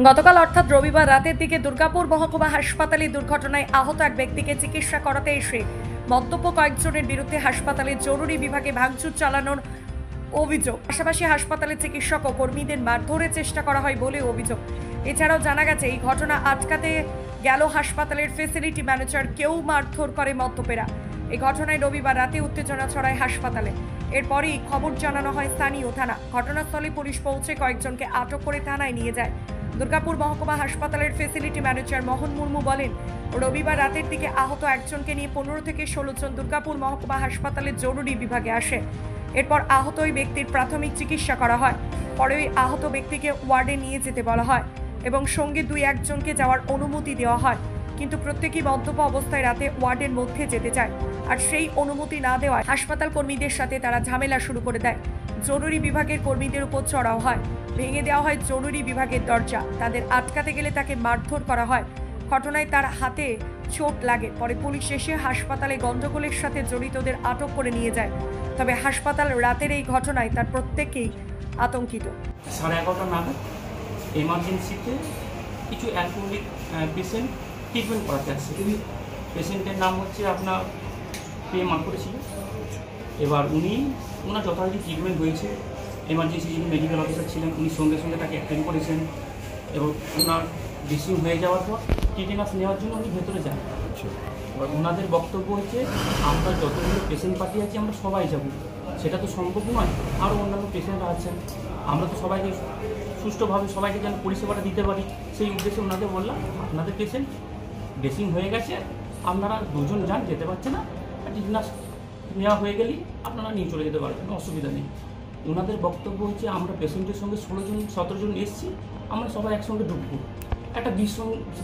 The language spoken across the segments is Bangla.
গতকাল অর্থাৎ রবিবার রাতের দিকে দুর্গাপুর মহকুমা হাসপাতালে দুর্ঘটনায় আহত এক ব্যক্তিকে চিকিৎসা করাতে এসে মদ্যপ কয়েকজনের বিরুদ্ধে হাসপাতালের জরুরি বিভাগে ভাঙচুর চালানোর অভিযোগ। পাশাপাশি হাসপাতালের চিকিৎসক ও কর্মীদের মারধরের চেষ্টা করা হয় বলে অভিযোগ। এছাড়াও জানা গেছে এই ঘটনা আটকাতে গেল হাসপাতালের ফেসিলিটি ম্যানেজার কেউ মারধর করে মদ্যপেরা। এই ঘটনায় রবিবার রাতে উত্তেজনা ছড়ায় হাসপাতালে। এরপরই খবর জানানো হয় স্থানীয় থানা। ঘটনাস্থলে পুলিশ পৌঁছে কয়েকজনকে আটক করে থানায় নিয়ে যায়। দুর্গাপুর মহকুমা হাসপাতালের ফেসিলিটি ম্যানেজার মোহন মুর্মু বলেন, রবিবার রাতের দিকে আহত একজনকে নিয়ে 15 থেকে 16 জন দুর্গাপুর মহকুমা হাসপাতালের জরুরি বিভাগে আসে। এরপর আহত ওই ব্যক্তির প্রাথমিক চিকিৎসা করা হয়। পরে ওই আহত ব্যক্তিকে ওয়ার্ডে নিয়ে যেতে বলা হয় এবং সঙ্গে 2-1 জনকে যাওয়ার অনুমতি দেওয়া হয়, কিন্তু প্রত্যেকেই মদ্যপ অবস্থায় রাতে ওয়ার্ডের মধ্যে যেতে চায়। আর সেই অনুমতি না দেওয়ায় হাসপাতাল কর্মীদের সাথে তারা ঝামেলা শুরু করে দেয়। জরুরি বিভাগের কর্মীদের উপর চড়াও হয়, ভেঙে দেওয়া হয় জরুরি বিভাগের দরজা। তাদের আটকাতে গেলে তাকে মারধর করা হয়। ঘটনায় তার হাতে চোট লাগে। পরে পুলিশ এসে হাসপাতালে গন্ডগোলের সাথে জড়িতদের আটক করে নিয়ে যায়। তবে হাসপাতাল রাতের এই ঘটনায় তার প্রত্যেকেই আতঙ্কিত। 11:30 নাগাদ এমার্জেন্সিতে কিছু অ্যালকোহলিক পেশেন্ট ট্রিটমেন্ট করাতে আসছে। পেশেন্টের নাম হচ্ছে আপনার পেয়ে মার করেছিল। এবার ওনার যথারীতি ট্রিটমেন্ট হয়েছে। এমার্জেন্সি যিনি মেডিকেল অফিসার ছিলেন উনি সঙ্গে সঙ্গে তাকে অ্যাটেন্ড করেছেন এবং ওনার ড্রেসিং হয়ে যাওয়ার পর টিটেনাস নেওয়ার জন্য উনি ভেতরে যান। এবার ওনাদের বক্তব্য হচ্ছে, আমরা যতগুলো পেশেন্ট পার্টি আছি আমরা সবাই যাব, সেটা তো সম্ভব নয়, আরও অন্যান্য পেশেন্টরা আছেন, আমরা তো সবাইকে সুষ্ঠুভাবে সবাইকে যেন পরিষেবাটা দিতে পারি, সেই উদ্দেশ্যে ওনাদের বললাম আপনাদের পেশেন্ট ড্রেসিং হয়ে গেছে, আপনারা 2 জন যান, যেতে পারছে না, টিটেনাস নেওয়া হয়ে গেলেই আপনারা নিয়ে চলে যেতে পারবেন, অসুবিধা নেই। ওনাদের বক্তব্য হচ্ছে, আমরা পেশেন্টের সঙ্গে 16-17 জন এসেছি, আমরা সবাই একসঙ্গে ঢুকবো। একটা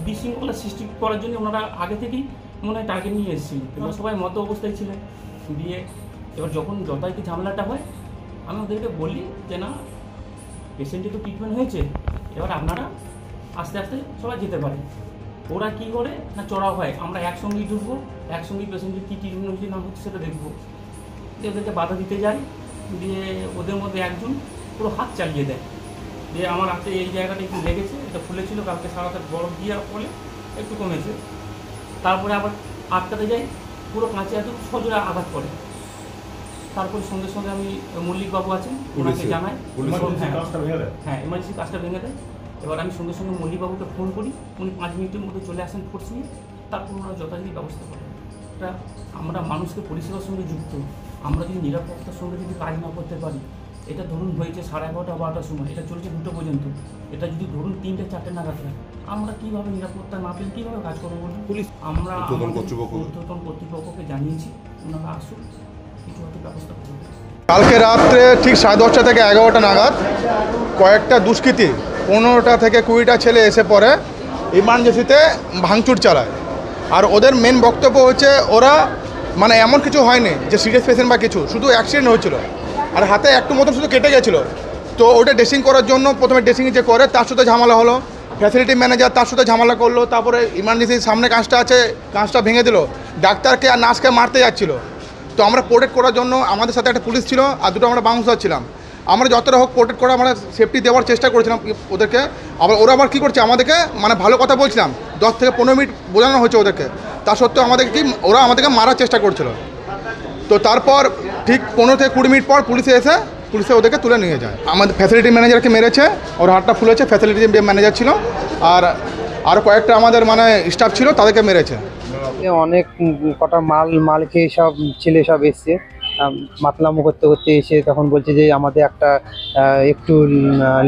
বিশৃঙ্খলা সৃষ্টি করার জন্য ওনারা আগে থেকেই মনে হয় টার্গেট নিয়ে এসেছিলেন। এবার সবাই মত অবস্থায় ছিলেন দিয়ে এবার যখন যথারীতি ঝামেলাটা হয়, আমি ওদেরকে বলি যে না, পেশেন্টের তো ট্রিটমেন্ট হয়েছে, এবার আপনারা আস্তে আস্তে সবাই যেতে পারে। ওরা কী করে না, চড়া হয়, আমরা একসঙ্গেই ঢুকবো, একসঙ্গেই পেশেন্টের কী ট্রিটমেন্ট হচ্ছে না হচ্ছে সেটা দেখবো। ওদেরকে বাধা দিতে যাই, দিয়ে ওদের মধ্যে একজন পুরো হাত চালিয়ে দেয়, দিয়ে আমার হাতে এই জায়গাটা একটু লেগেছে, এটা ফুলেছিল, কালকে সারাতে বরফ দেওয়ার ফলে একটু কমেছে। তারপরে আবার আটকাতে যাই, পুরো কাঁচে এত সজোরে আঘাত করে। তারপরে সঙ্গে সঙ্গে আমি মল্লিকবাবু আছেন, ওনাকে জানাই, হ্যাঁ এমার্জেন্সি কাজটা ভেঙে দেয়। এবার আমি সঙ্গে সঙ্গে মল্লিকবাবুকে ফোন করি, উনি 5 মিনিটের মধ্যে চলে আসেন ফোর্স নিয়ে, তারপর ওনারা যথারীতি ব্যবস্থা করেন। এটা আমরা মানুষকে পরিষেবার সঙ্গে যুক্ত, আমরা যদি নিরাপত্তার সঙ্গে যদি কাজ না করতে পারি, এটা ধরুন হয়েছে 11:30-12টার সময়, এটা চলছে 2টো পর্যন্ত, এটা যদি ধরুন 3টে-4টে নাগাদ হয়, আমরা কীভাবে নিরাপত্তা না পেলে কীভাবে কাজ করবো বলুন? পুলিশ আমরা ঊর্ধ্বতন কর্তৃপক্ষকে জানিয়েছি, ওনারা আসুন, কিছু হয়তো ব্যবস্থা করবে। কালকে রাত্রে ঠিক 10:30 থেকে 11টা নাগাদ কয়েকটা দুষ্কৃতী 15টা থেকে 20টা ছেলে এসে পরে ইমার্জেন্সিতে ভাঙচুর চালায়। আর ওদের মেন বক্তব্য হচ্ছে, ওরা মানে এমন কিছু হয়নি যে সিরিয়াস পেশেন্ট বা কিছু, শুধু অ্যাক্সিডেন্ট হয়েছিল আর হাতে একটু মতন শুধু কেটে গেছিলো। তো ওটা ড্রেসিং করার জন্য প্রথমে ড্রেসিং যে করে তার সাথে ঝামেলা হলো, ফ্যাসিলিটি ম্যানেজার তার সাথে ঝামেলা করলো, তারপরে ইমার্জেন্সির সামনে কাঁচটা আছে, কাঁচটা ভেঙে দিল, ডাক্তারকে আর নার্সকে মারতে যাচ্ছিলো। তো আমরা প্রোটেক্ট করার জন্য আমাদের সাথে একটা পুলিশ ছিল আর 2টো আমরা বাউন্সার ছিলাম। আমরা যতটা হোক প্রোটেক্ট করে আমরা সেফটি দেওয়ার চেষ্টা করেছিলাম ওদেরকে। আবার ওরা আবার কী করছে, আমাদেরকে মানে ভালো কথা বলছিলাম, 10 থেকে 15 মিনিট বোঝানো হয়েছে ওদেরকে, তা সত্ত্বেও আমাদেরকে ওরা আমাদেরকে মারার চেষ্টা করছিল। তো তারপর ঠিক 15 থেকে 20 মিনিট পর পুলিশে ওদেরকে তুলে নিয়ে যায়। আমাদের ফ্যাসিলিটি ম্যানেজারকে মেরেছে, ওর হাতটা ফুলেছে, ফ্যাসিলিটি ম্যানেজার ছিল, আর আরও কয়েকটা আমাদের মানে স্টাফ ছিল, তাদেরকে মেরেছে। অনেক কটা মাল খেয়ে সব ছেলে সব এসছে, মাতলামো করতে করতে এসে তখন বলছে যে আমাদের একটা একটু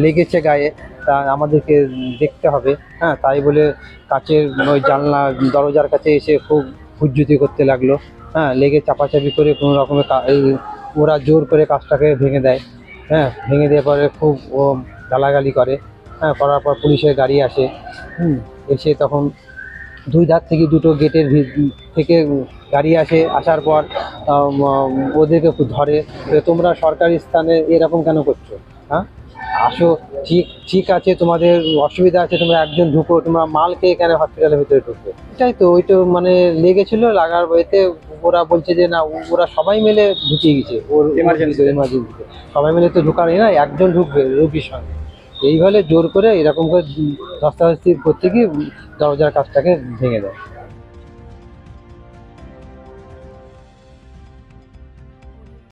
লেগেছে গায়ে, তা আমাদেরকে দেখতে হবে। হ্যাঁ, তাই বলে কাচের ওই জানলা দরজার কাছে এসে খুব হুজ্জুতি করতে লাগলো। হ্যাঁ, লেগে চাপাচাপি করে কোনো রকমের ওরা জোর করে কাজটাকে ভেঙে দেয়। হ্যাঁ, ভেঙে দেওয়ার পরে খুব ও গালাগালি করে। হ্যাঁ, করার পর পুলিশের গাড়ি আসে, এসে তখন 2 ধার থেকে 2টো গেটের থেকে গাড়ি আসে, আসার পর ওদেরকে ধরে, তোমরা সরকারি স্থানে এরকম কেন করছো? হ্যাঁ, আসো, ঠিক আছে, তোমাদের অসুবিধা আছে, তোমরা একজন ঢুকো, তোমরা মাল খেয়ে কেন হসপিটালের ভিতরে ঢুকবে? এটাই তো, ওইটা মানে লেগেছিল, লাগার বইতে ওরা বলছে যে না, ওরা সবাই মিলে ঢুকিয়ে গেছে ওর এমার্জেন্সিতে। সবাই মিলে তো ঢুকানি না, একজন ঢুকবে রোগীর সঙ্গে, এইভাবে জোর করে এরকম করে ধস্তাধস্তি করতে গিয়ে দরজার কাজটাকে ভেঙে দেয়।